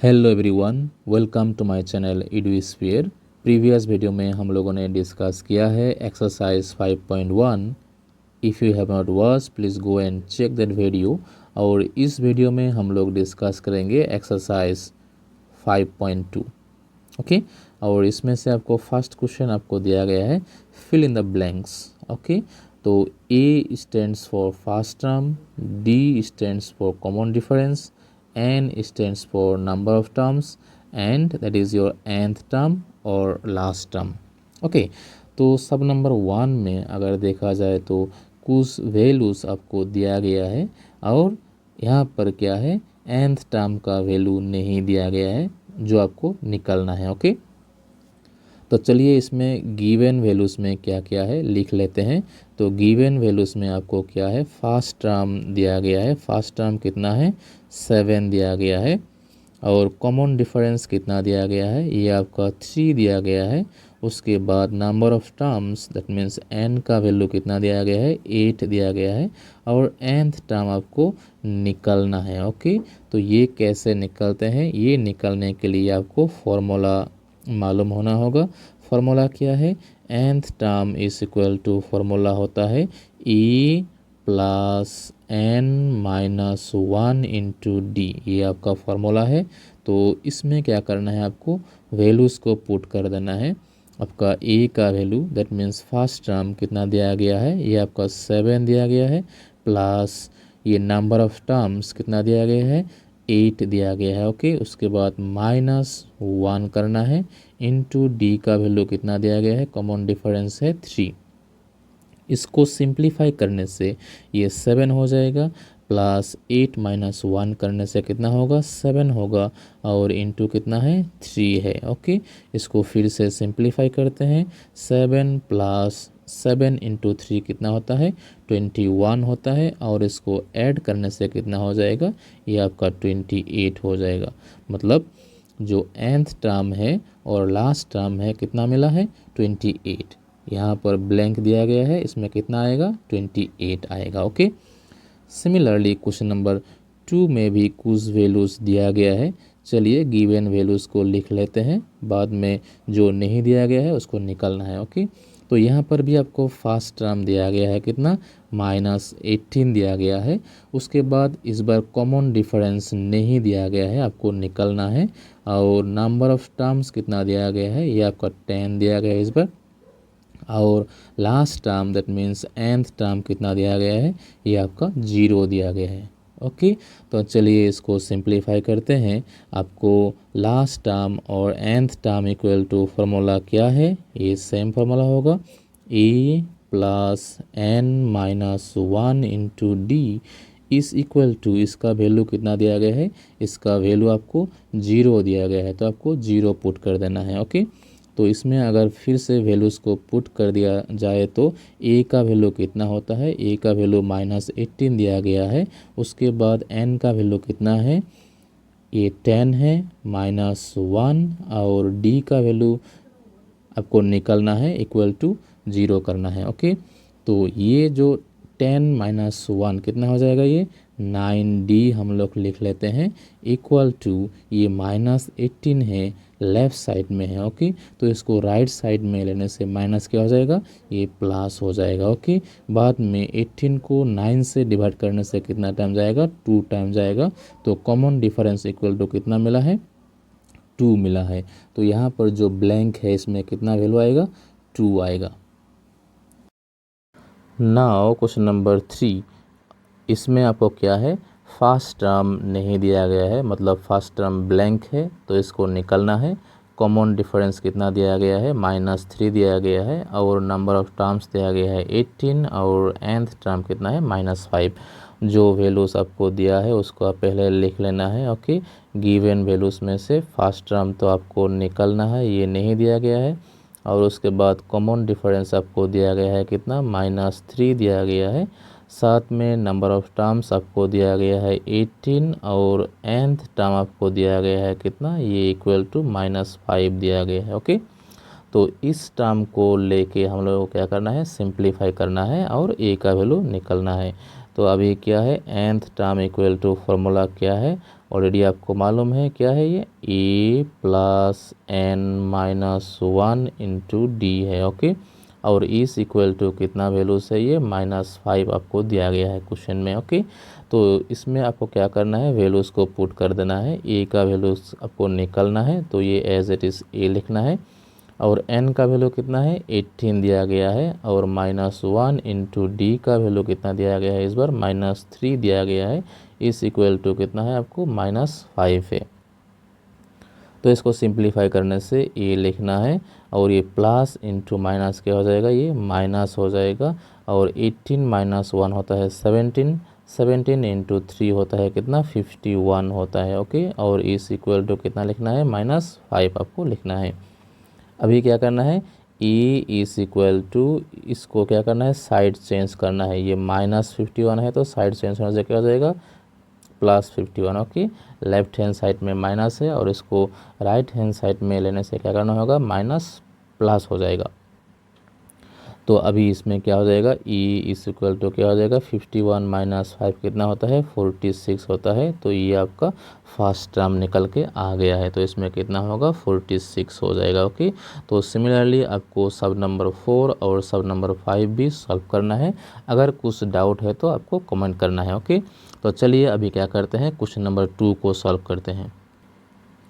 Hello everyone, welcome to my channel Edusphere. Previous video में हम लोगों ने डिस्कस किया है exercise 5.1। If you have not watch please go and check that video. और इस वीडियो में हम लोग डिस्कस करेंगे एक्सरसाइज 5.2। ओके, और इसमें से आपको फर्स्ट क्वेश्चन आपको दिया गया है fill in the blanks. Okay, तो a stands for first term, d stands for common difference, n stands for number of terms and that is your nth term और last term। ओके, तो सब number 1 में अगर देखा जाए तो कुछ वैल्यूज आपको दिया गया है और यहाँ पर क्या है nth टर्म का वैल्यू नहीं दिया गया है जो आपको निकालना है। ओके, तो चलिए इसमें गिवन वैल्यूज़ में क्या क्या है लिख लेते हैं। तो गिवन वैल्यूज़ में आपको क्या है फर्स्ट टर्म दिया गया है, फर्स्ट टर्म कितना है 7 दिया गया है और कॉमन डिफरेंस कितना दिया गया है ये आपका 3 दिया गया है। उसके बाद number of terms that means n का वैल्यू कितना दिया गया है 8 दिया गया है और nth टर्म आपको निकालना है। ओके, तो ये कैसे निकलते हैं, ये निकलने के लिए आपको फॉर्मूला मालूम होना होगा। फार्मूला क्या है, nth term is equal to formula होता है e plus n minus 1 into D, ये आपका फार्मूला है। तो इसमें क्या करना है आपको वैल्यूज़ को पुट कर देना है। आपका a का value that means first term कितना दिया गया है ये आपका 7 दिया गया है प्लस ये नंबर ऑफ टर्म्स कितना दिया गया है 8 दिया गया है। ओके, उसके बाद माइनस 1 करना है इंटू डी का वैल्यू कितना दिया गया है कॉमन डिफरेंस है 3। इसको सिंप्लीफाई करने से ये 7 हो जाएगा प्लस 8 माइनस 1 करने से कितना होगा 7 होगा और इंटू कितना है 3 है। ओके, इसको फिर से सिंप्लीफाई करते हैं 7 प्लस 7 इंटू 3 कितना होता है 21 होता है और इसको ऐड करने से कितना हो जाएगा ये आपका 28 हो जाएगा। मतलब जो nth टर्म है और लास्ट टर्म है कितना मिला है 28। यहाँ पर ब्लैंक दिया गया है, इसमें कितना आएगा 28 आएगा। ओके, सिमिलरली क्वेश्चन नंबर 2 में भी कुछ वैल्यूज़ दिया गया है। चलिए गिवन वैल्यूज़ को लिख लेते हैं, बाद में जो नहीं दिया गया है उसको निकालना है। ओके, तो यहाँ पर भी आपको फर्स्ट टर्म दिया गया है कितना -18 दिया गया है। उसके बाद इस बार कॉमन डिफरेंस नहीं दिया गया है, आपको निकालना है। और नंबर ऑफ टर्म्स कितना दिया गया है ये आपका 10 दिया गया है इस बार। और last term that means nth term कितना दिया गया है ये आपका 0 दिया गया है। ओके, तो चलिए इसको सिंप्लीफाई करते हैं। आपको लास्ट टर्म और nth term equal to formula क्या है, ये सेम फार्मूला होगा e plus n minus 1 into D is equal to इसका वैल्यू कितना दिया गया है, इसका वैल्यू आपको 0 दिया गया है तो आपको 0 पुट कर देना है। ओके, तो इसमें अगर फिर से वैल्यूज़ को पुट कर दिया जाए तो a का वैल्यू कितना होता है, a का वैल्यू -18 दिया गया है। उसके बाद n का वैल्यू कितना है ये 10 है -1 और d का वैल्यू आपको निकालना है इक्वल टू 0 करना है। ओके, तो ये जो 10 माइनस 1 कितना हो जाएगा ये 9d हम लोग लिख लेते हैं इक्वल टू ये -18 है लेफ़्ट साइड में है। ओके, तो इसको राइट साइड में लेने से माइनस क्या हो जाएगा ये प्लस हो जाएगा। ओके, बाद में 18 को 9 से डिवाइड करने से कितना टाइम जाएगा 2 टाइम जाएगा। तो कॉमन डिफरेंस इक्वल टू कितना मिला है 2 मिला है। तो यहाँ पर जो ब्लैंक है इसमें कितना वैल्यू आएगा 2 आएगा। नाउ क्वेश्चन नंबर 3, इसमें आपको क्या है फर्स्ट टर्म नहीं दिया गया है, मतलब फर्स्ट टर्म ब्लैंक है तो इसको निकालना है। कॉमन डिफरेंस कितना दिया गया है -3 दिया गया है और नंबर ऑफ टर्म्स दिया गया है 18 और nth टर्म कितना है -5। जो वैल्यूज़ आपको दिया है उसको आप पहले लिख लेना है। ओके, गिवन वैल्यूज़ में से फर्स्ट टर्म तो आपको निकालना है, ये नहीं दिया गया है। और उसके बाद कॉमन डिफरेंस आपको दिया गया है कितना -3 दिया गया है। साथ में नंबर ऑफ टर्म्स आपको दिया गया है 18 और nth टर्म आपको दिया गया है कितना ये इक्वल टू -5 दिया गया है। ओके, तो इस टर्म को लेके हम लोग को क्या करना है सिंप्लीफाई करना है और a का वैल्यू निकलना है। तो अभी क्या है nth term equal to formula क्या है ऑलरेडी आपको मालूम है क्या है ये, a plus n minus one into d है। ओके, और इस इक्वल टू कितना वैल्यूज है ये, -5 आपको दिया गया है क्वेश्चन में। ओके, तो इसमें आपको क्या करना है, वैल्यूज़ को पुट कर देना है। ए का वैल्यूज़ आपको निकलना है, तो ये एज इट इज़ ए लिखना है। और n का वैल्यू कितना है, 18 दिया गया है। और -1 इंटू डी का वैल्यू कितना दिया गया है, इस बार -3 दिया गया है। इस इक्वल टू कितना है आपको, -5 है। तो इसको सिंप्लीफाई करने से ये लिखना है, और ये प्लस इंटू माइनस क्या हो जाएगा, ये माइनस हो जाएगा। और 18 - 1 होता है 17, 17 इंटू 3 होता है कितना, 51 होता है। ओके, और इस इक्वल टू कितना लिखना है, -5 आपको लिखना है। अभी क्या करना है, e इज इक्वल टू, इसको क्या करना है, साइड चेंज करना है। ये -51 है तो साइड चेंज होने से क्या हो जाएगा, +51। ओके, लेफ्ट हैंड साइड में माइनस है और इसको राइट हैंड साइड में लेने से क्या करना होगा, माइनस प्लस हो जाएगा। तो अभी इसमें क्या हो जाएगा, e इज इक्वल टू क्या हो जाएगा, 51 - 5 कितना होता है, 46 होता है। तो ये आपका फर्स्ट टर्म निकल के आ गया है, तो इसमें कितना होगा, 46 हो जाएगा। ओके, तो सिमिलरली आपको सब नंबर 4 और सब नंबर 5 भी सॉल्व करना है। अगर कुछ डाउट है तो आपको कमेंट करना है। ओके, तो चलिए अभी क्या करते हैं, क्वेश्चन नंबर 2 को सॉल्व करते हैं।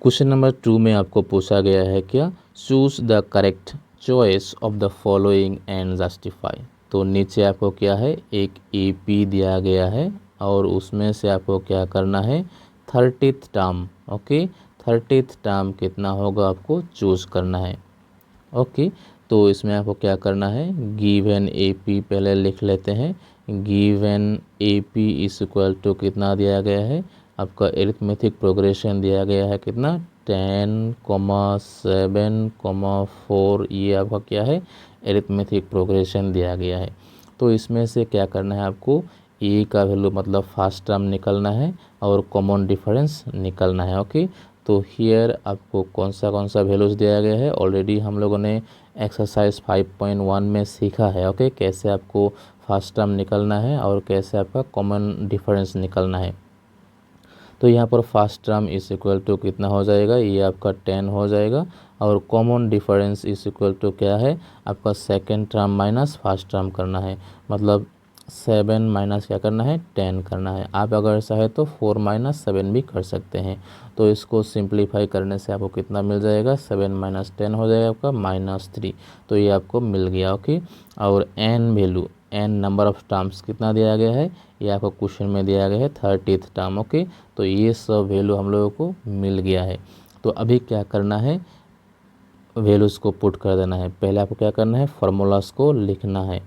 क्वेश्चन नंबर 2 में आपको पूछा गया है क्या, choose the correct choice of the following and justify. तो नीचे आपको क्या है, एक AP दिया गया है और उसमें से आपको क्या करना है, 30th term. Okay, 30th term कितना होगा आपको चूज करना है। ओके, तो इसमें आपको क्या करना है, गिवन AP पहले लिख लेते हैं। Given AP is equal to कितना दिया गया है, आपका एरिथमेटिक प्रोग्रेशन दिया गया है कितना, 10, 7, 4। ये आपका क्या है, एरिथमेटिक प्रोग्रेशन दिया गया है। तो इसमें से क्या करना है आपको, ए का वैल्यू मतलब फर्स्ट टर्म निकलना है और कॉमन डिफरेंस निकलना है। ओके, तो हियर आपको कौन सा वैल्यूज़ दिया गया है, ऑलरेडी हम लोगों ने एक्सरसाइज 5.1 में सीखा है। ओके, कैसे आपको फर्स्ट टर्म निकलना है और कैसे आपका कॉमन डिफरेंस निकलना है। तो यहाँ पर first term is equal to कितना हो जाएगा, ये आपका 10 हो जाएगा। और common difference is equal to क्या है, आपका second term minus first term करना है, मतलब 7 माइनस क्या करना है, 10 करना है। आप अगर चाहे तो 4 - 7 भी कर सकते हैं। तो इसको सिंप्लीफाई करने से आपको कितना मिल जाएगा, 7 - 10 हो जाएगा आपका -3। तो ये आपको मिल गया। ओके, और n value, n number of terms कितना दिया गया है, ये आपको क्वेश्चन में दिया गया है 30th टर्म। ओके, तो ये सब वैल्यू हम लोगों को मिल गया है। तो अभी क्या करना है, वैल्यूज़ को पुट कर देना है। पहले आपको क्या करना है, फार्मूलाज को लिखना है।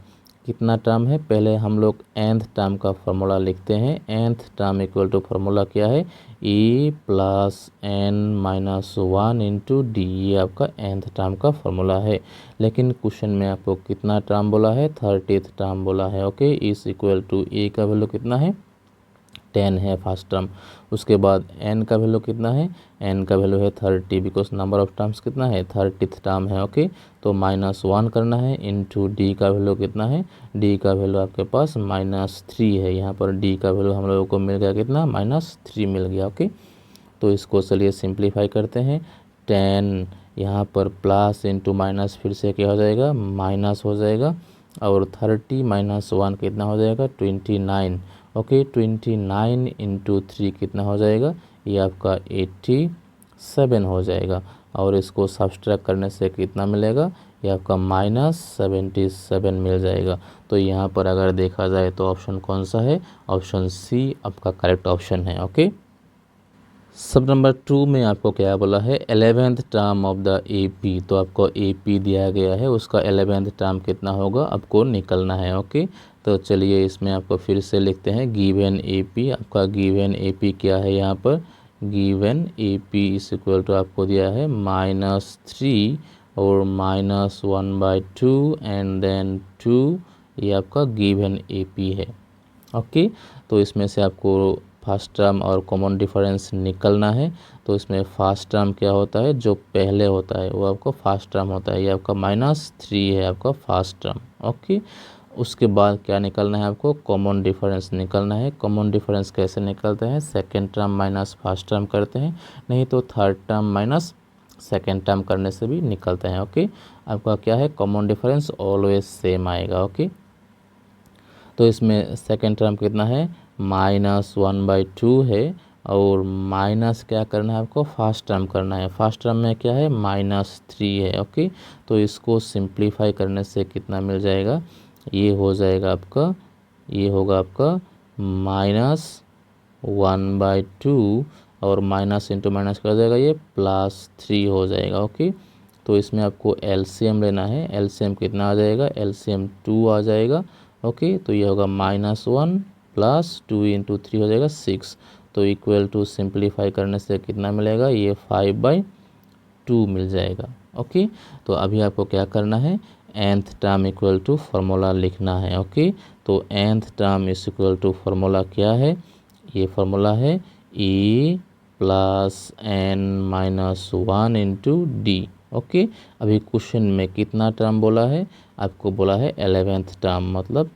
कितना टर्म है, पहले हम लोग nth टर्म का फार्मूला लिखते हैं। nth term equal to formula क्या है, e plus n - 1 into D. ये आपका nth टर्म का फार्मूला है। लेकिन क्वेश्चन में आपको कितना टर्म बोला है, 30th टर्म बोला है। ओके, इस इक्वल टू ए का वैल्यू कितना है, 10 है फर्स्ट टर्म। उसके बाद n का वैल्यू कितना है, n का वैल्यू है 30, बिकॉज नंबर ऑफ टर्म्स कितना है, 30th टर्म है। ओके, तो -1 करना है इंटू डी का वैल्यू कितना है, डी का वैल्यू आपके पास -3 है। यहाँ पर डी का वैल्यू हम लोगों को मिल गया कितना, -3 मिल गया। ओके, तो इसको चलिए सिंप्लीफाई करते हैं। 10 यहाँ पर प्लस इंटू माइनस फिर से क्या हो जाएगा, माइनस हो जाएगा। और 30 - 1 कितना हो जाएगा, 29। ओके, 29 इंटू 3 कितना हो जाएगा, ये आपका 87 हो जाएगा। और इसको सब्सट्रैक्ट करने से कितना मिलेगा, ये आपका -77 मिल जाएगा। तो यहाँ पर अगर देखा जाए तो ऑप्शन कौन सा है, ऑप्शन सी आपका करेक्ट ऑप्शन है। ओके, सब नंबर 2 में आपको क्या बोला है, 11th term of the AP। तो आपको AP दिया गया है, उसका 11th टर्म कितना होगा आपको निकलना है। ओके, तो चलिए इसमें आपको फिर से लिखते हैं, गिवन AP। आपका गिवन AP क्या है, यहाँ पर given AP is equal to आपको दिया है -3 और -1/2 एंड देन 2। ये आपका गिवन AP है। ओके, तो इसमें से आपको फर्स्ट टर्म और कॉमन डिफरेंस निकलना है। तो इसमें फर्स्ट टर्म क्या होता है, जो पहले होता है वो आपका फर्स्ट टर्म होता है। ये आपका -3 है आपका फर्स्ट टर्म। ओके, उसके बाद क्या निकालना है आपको, कॉमन डिफरेंस निकालना है। कॉमन डिफरेंस कैसे निकलते हैं, second term minus first term करते हैं, नहीं तो third term minus second term करने से भी निकलते हैं। ओके, आपका क्या है, कॉमन डिफरेंस ऑलवेज सेम आएगा। ओके, तो इसमें सेकेंड टर्म कितना है, -1/2 है, और माइनस क्या करना है आपको, फर्स्ट टर्म करना है। फर्स्ट टर्म में क्या है, -3 है। ओके, तो इसको सिंप्लीफाई करने से कितना मिल जाएगा, ये हो जाएगा आपका, ये होगा आपका -1/2, और माइनस इंटू माइनस कर देगा, ये +3 हो जाएगा। ओके, तो इसमें आपको एलसीएम लेना है। एलसीएम कितना आ जाएगा, एलसीएम 2 आ जाएगा। ओके, तो ये होगा -1 + 2 × 3 हो जाएगा 6, तो इक्वल टू सिंप्लीफाई करने से कितना मिलेगा, ये 5/2 मिल जाएगा। ओके, तो अभी आपको क्या करना है, nth term equal to formula लिखना है। ओके, तो nth term is equal to formula क्या है, ये फार्मूला है e + n - 1 × d। ओके, अभी क्वेश्चन में कितना टर्म बोला है, आपको बोला है 11th टर्म, मतलब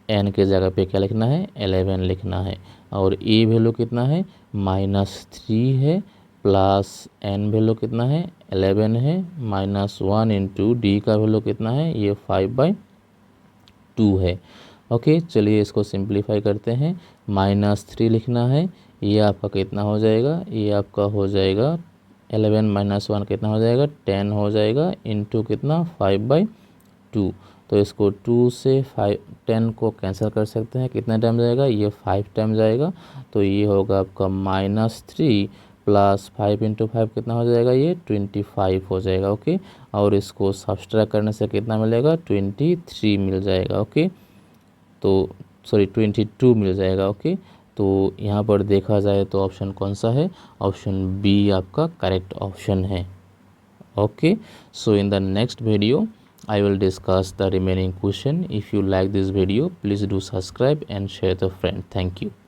n के जगह पे क्या लिखना है, 11 लिखना है, और e वैल्यू कितना है, -3 है, प्लस n वैल्यू कितना है, 11 है, -1 × d का वैल्यू कितना है, ये 5/2 है। ओके, चलिए इसको सिंप्लीफाई करते हैं। -3 लिखना है, ये आपका कितना हो जाएगा, ये आपका हो जाएगा 11 - 1 कितना हो जाएगा, 10 हो जाएगा, इंटू कितना, 5/2। तो इसको 2 से 10 को कैंसिल कर सकते हैं, कितना टाइम जाएगा, ये 5 टाइम जाएगा, तो ये होगा आपका -3 + 5 × 5 कितना हो जाएगा, ये 25 हो जाएगा। ओके, और इसको सब्सट्रैक्ट करने से कितना मिलेगा, 23 मिल जाएगा। ओके, तो सॉरी 22 मिल जाएगा। ओके, तो यहाँ पर देखा जाए तो ऑप्शन कौन सा है, ऑप्शन बी आपका करेक्ट ऑप्शन है। Okay, so in the next video I will discuss the remaining question. If you like this video, please do subscribe and share the friend. Thank you.